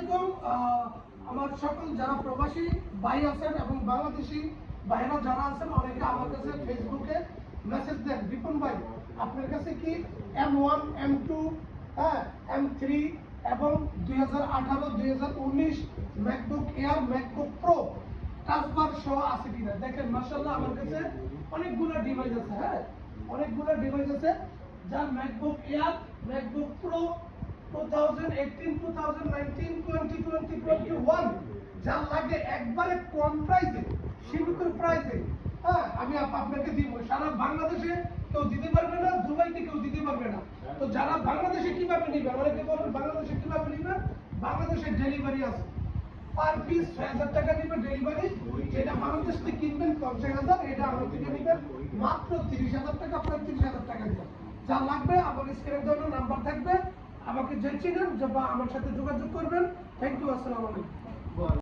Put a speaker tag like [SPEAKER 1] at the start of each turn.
[SPEAKER 1] আলাইকুম। আমার সকল যারা প্রবাসী ভাই আছেন এবং বাংলাদেশি ভাইরা যারা আছেন, অনেকে আমার কাছে ফেসবুকে মেসেজ দেন, বিপুল ভাই আপনার কাছে কি M1 M2 M3 এবং 2018-2019 MacBook air MacBook pro transfer সহ আছে কিনা। দেখেন মাশাআল্লাহ আমার কাছে অনেকগুলো ডিভাইস আছে, অনেকগুলো ডিভাইস আছে যার ম্যাকবুক এয়ার ম্যাকবুক প্রো 2018, 2019, 20, 2021 যা লাগে একবারে কম প্রাইসে, সীমিত প্রাইসে আমি আপনাকে দিব। সারা বাংলাদেশে কেউ দিতে পারবে না, দুবাইতে কেউ দিতে পারবে না। তো যারা বাংলাদেশে কিভাবে নিবে, অনেকে বলবেন বাংলাদেশে কিভাবে নিবে, বাংলাদেশে ডেলিভারি আছে, পার পিস ৬০০০ টাকা নিবে ডেলিভারি। যেটা বাংলাদেশ থেকে কিনবেন ৫০,০০০, এটা আমার থেকে নিবেন মাত্র ৩০,০০০ টাকা, ৩৫,০০০ টাকা দিবেন। যা লাগবে আমার স্ক্রিনের জন্য নাম্বার থাকবে, আমাকে যে চিনেন বা আমার সাথে যোগাযোগ করবেন। থ্যাংক ইউ, আসসালামু আলাইকুম।